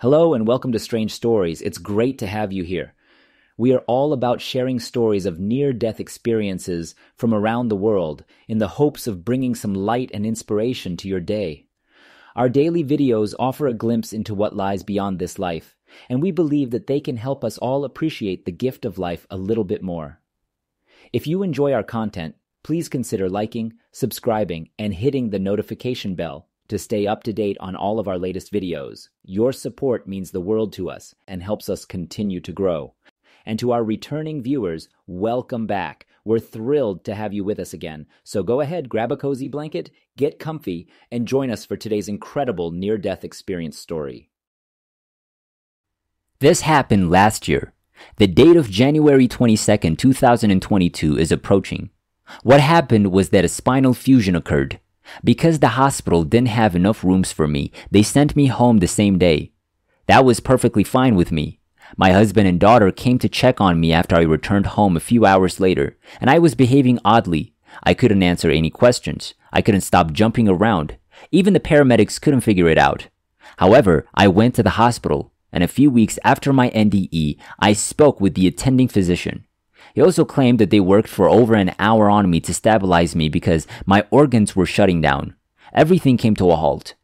Hello and welcome to Strange Stories. It's great to have you here. We are all about sharing stories of near-death experiences from around the world in the hopes of bringing some light and inspiration to your day. Our daily videos offer a glimpse into what lies beyond this life, and we believe that they can help us all appreciate the gift of life a little bit more. If you enjoy our content, please consider liking, subscribing, and hitting the notification bell to stay up to date on all of our latest videos. Your support means the world to us and helps us continue to grow. And to our returning viewers, welcome back. We're thrilled to have you with us again. So go ahead, grab a cozy blanket, get comfy, and join us for today's incredible near-death experience story. This happened last year. The date of January 22nd, 2022 is approaching. What happened was that a spinal fusion occurred. Because the hospital didn't have enough rooms for me, they sent me home the same day. That was perfectly fine with me. My husband and daughter came to check on me after I returned home a few hours later, and I was behaving oddly. I couldn't answer any questions. I couldn't stop jumping around. Even the paramedics couldn't figure it out. However, I went to the hospital, and a few weeks after my NDE, I spoke with the attending physician. He also claimed that they worked for over an hour on me to stabilize me because my organs were shutting down. Everything came to a halt.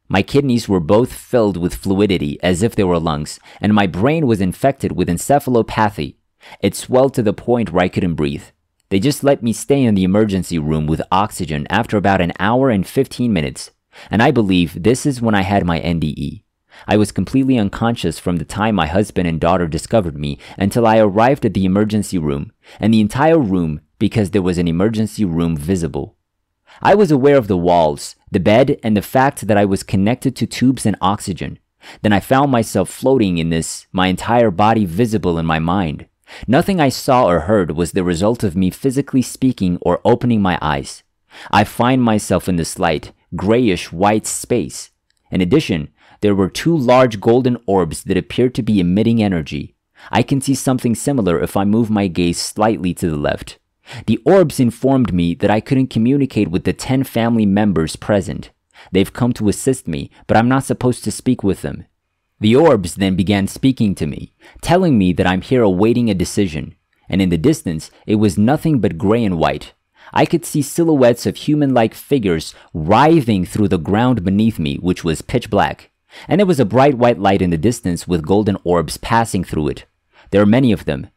My kidneys were both filled with fluidity as if they were lungs, and my brain was infected with encephalopathy. It swelled to the point where I couldn't breathe. They just let me stay in the emergency room with oxygen after about an hour and 15 minutes, and I believe this is when I had my NDE. I was completely unconscious from the time my husband and daughter discovered me until I arrived at the emergency room, and the entire room because there was an emergency room visible. I was aware of the walls, the bed, and the fact that I was connected to tubes and oxygen. Then I found myself floating in this, my entire body visible in my mind. Nothing I saw or heard was the result of me physically speaking or opening my eyes. I find myself in this light, grayish white space. In addition, there were two large golden orbs that appeared to be emitting energy. I can see something similar if I move my gaze slightly to the left. The orbs informed me that I couldn't communicate with the 10 family members present. They've come to assist me, but I'm not supposed to speak with them. The orbs then began speaking to me, telling me that I'm here awaiting a decision. And in the distance, it was nothing but gray and white. I could see silhouettes of human-like figures writhing through the ground beneath me, which was pitch black. And there was a bright white light in the distance with golden orbs passing through it. There are many of them.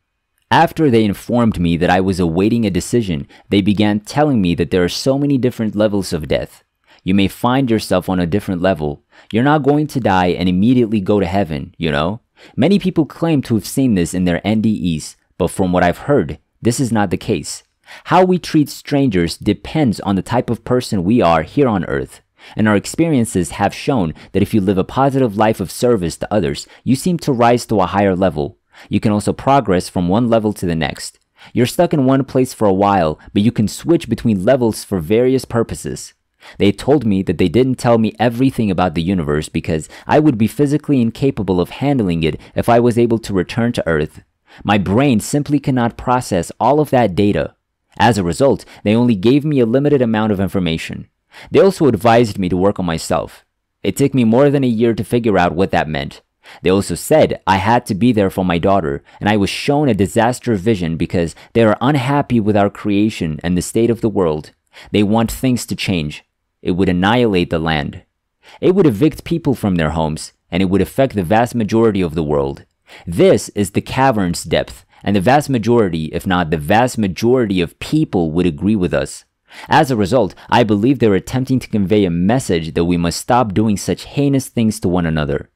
After they informed me that I was awaiting a decision, they began telling me that there are so many different levels of death. You may find yourself on a different level. You're not going to die and immediately go to heaven, you know? Many people claim to have seen this in their NDEs, but from what I've heard, this is not the case. How we treat strangers depends on the type of person we are here on Earth. And our experiences have shown that if you live a positive life of service to others, you seem to rise to a higher level. You can also progress from one level to the next. You're stuck in one place for a while, but you can switch between levels for various purposes. They told me that they didn't tell me everything about the universe because I would be physically incapable of handling it if I was able to return to Earth. My brain simply cannot process all of that data. As a result, they only gave me a limited amount of information. They also advised me to work on myself. It took me more than a year to figure out what that meant. They also said I had to be there for my daughter, and I was shown a disaster vision because they are unhappy with our creation and the state of the world. They want things to change. It would annihilate the land. It would evict people from their homes, and it would affect the vast majority of the world. This is the cavern's depth, and the vast majority, if not the vast majority of people would agree with us. As a result, I believe they're attempting to convey a message that we must stop doing such heinous things to one another.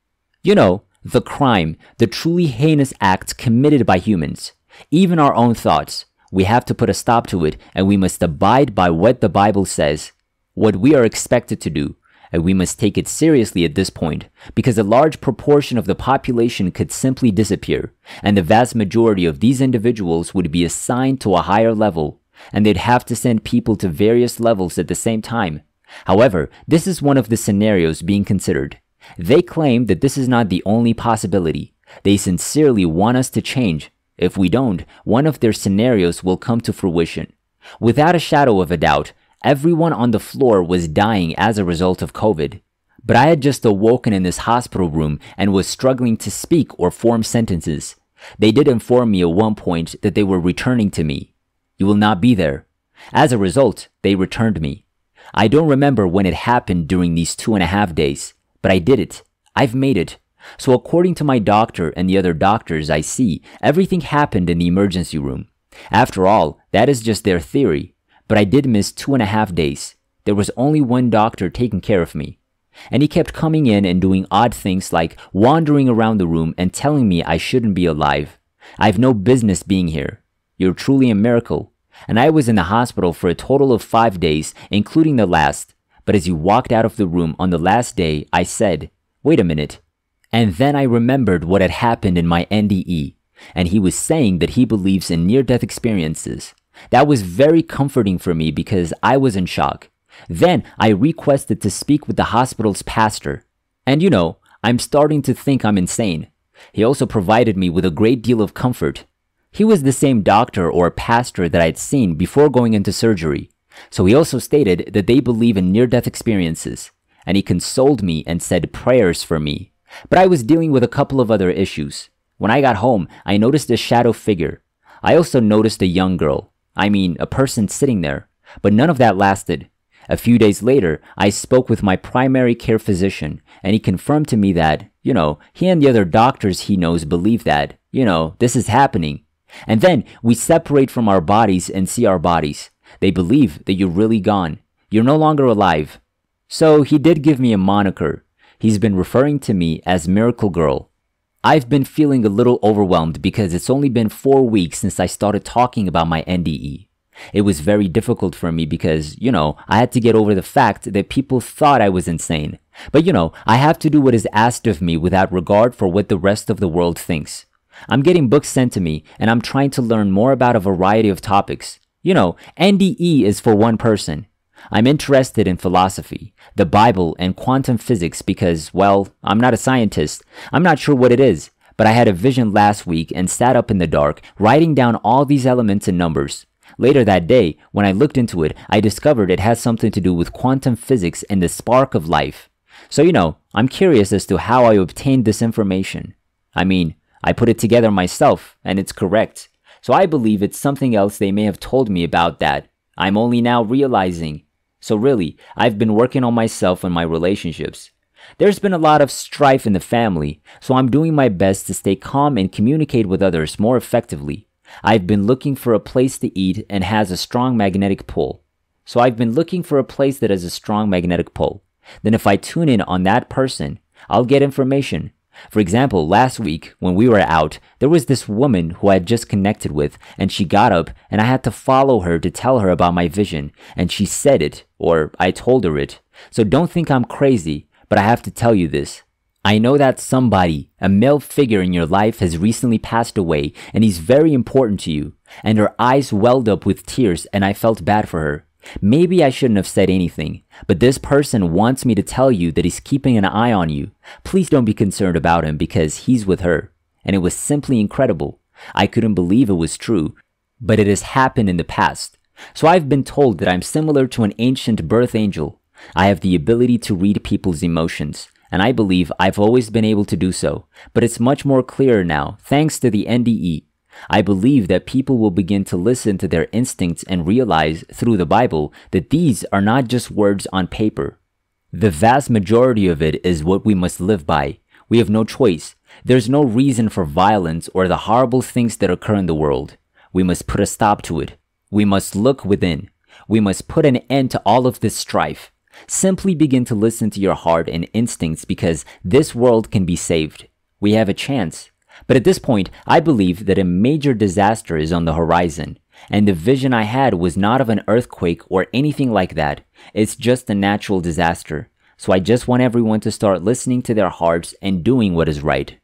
You know, the crime, the truly heinous acts committed by humans, even our own thoughts. We have to put a stop to it, and we must abide by what the Bible says, what we are expected to do, and we must take it seriously at this point, because a large proportion of the population could simply disappear, and the vast majority of these individuals would be assigned to a higher level, and they'd have to send people to various levels at the same time. However, this is one of the scenarios being considered. They claim that this is not the only possibility. They sincerely want us to change. If we don't, one of their scenarios will come to fruition. Without a shadow of a doubt, everyone on the floor was dying as a result of COVID. But I had just awoken in this hospital room and was struggling to speak or form sentences. They did inform me at one point that they were returning to me. You will not be there. As a result, they returned me. I don't remember when it happened during these 2.5 days, but I did it. I've made it. So according to my doctor and the other doctors I see, everything happened in the emergency room. After all, that is just their theory. But I did miss 2.5 days. There was only one doctor taking care of me. And he kept coming in and doing odd things like wandering around the room and telling me I shouldn't be alive. I have no business being here. You're truly a miracle. And I was in the hospital for a total of 5 days, including the last. But as he walked out of the room on the last day, I said, wait a minute. And then I remembered what had happened in my NDE. And he was saying that he believes in near-death experiences. That was very comforting for me because I was in shock. Then I requested to speak with the hospital's pastor. And I'm starting to think I'm insane. He also provided me with a great deal of comfort. He was the same doctor or pastor that I'd seen before going into surgery. So he also stated that they believe in near-death experiences. And he consoled me and said prayers for me. But I was dealing with a couple of other issues. When I got home, I noticed a shadow figure. I also noticed a young girl. A person sitting there. But none of that lasted. A few days later, I spoke with my primary care physician, and he confirmed to me that, he and the other doctors he knows believe that, this is happening. And then we separate from our bodies and see our bodies. They believe that you're really gone. You're no longer alive. So he did give me a moniker. He's been referring to me as Miracle Girl. I've been feeling a little overwhelmed because it's only been 4 weeks since I started talking about my NDE. It was very difficult for me because, I had to get over the fact that people thought I was insane. But, I have to do what is asked of me without regard for what the rest of the world thinks. I'm getting books sent to me, and I'm trying to learn more about a variety of topics. NDE is for one person. I'm interested in philosophy, the Bible, and quantum physics because, I'm not a scientist. I'm not sure what it is, but I had a vision last week and sat up in the dark, writing down all these elements and numbers. Later that day, when I looked into it, I discovered it has something to do with quantum physics and the spark of life. So, I'm curious as to how I obtained this information. I put it together myself, and it's correct. So I believe it's something else they may have told me about that I'm only now realizing. So really, I've been working on myself and my relationships. There's been a lot of strife in the family, so I'm doing my best to stay calm and communicate with others more effectively. I've been looking for a place to eat and has a strong magnetic pull. So I've been looking for a place that has a strong magnetic pull. Then if I tune in on that person, I'll get information. For example, last week, when we were out, there was this woman who I had just connected with, and she got up, and I had to follow her to tell her about my vision, and she said it, or I told her it. So don't think I'm crazy, but I have to tell you this. I know that somebody, a male figure in your life, has recently passed away, and he's very important to you. And her eyes welled up with tears, and I felt bad for her. Maybe I shouldn't have said anything, but this person wants me to tell you that he's keeping an eye on you. Please don't be concerned about him because he's with her. And it was simply incredible. I couldn't believe it was true, but it has happened in the past. So I've been told that I'm similar to an ancient birth angel. I have the ability to read people's emotions, and I believe I've always been able to do so, but it's much more clearer now, thanks to the NDE. I believe that people will begin to listen to their instincts and realize through the Bible that these are not just words on paper. The vast majority of it is what we must live by. We have no choice. There's no reason for violence or the horrible things that occur in the world. We must put a stop to it. We must look within. We must put an end to all of this strife. Simply begin to listen to your heart and instincts because this world can be saved. We have a chance. But at this point, I believe that a major disaster is on the horizon, and the vision I had was not of an earthquake or anything like that. It's just a natural disaster. So I just want everyone to start listening to their hearts and doing what is right.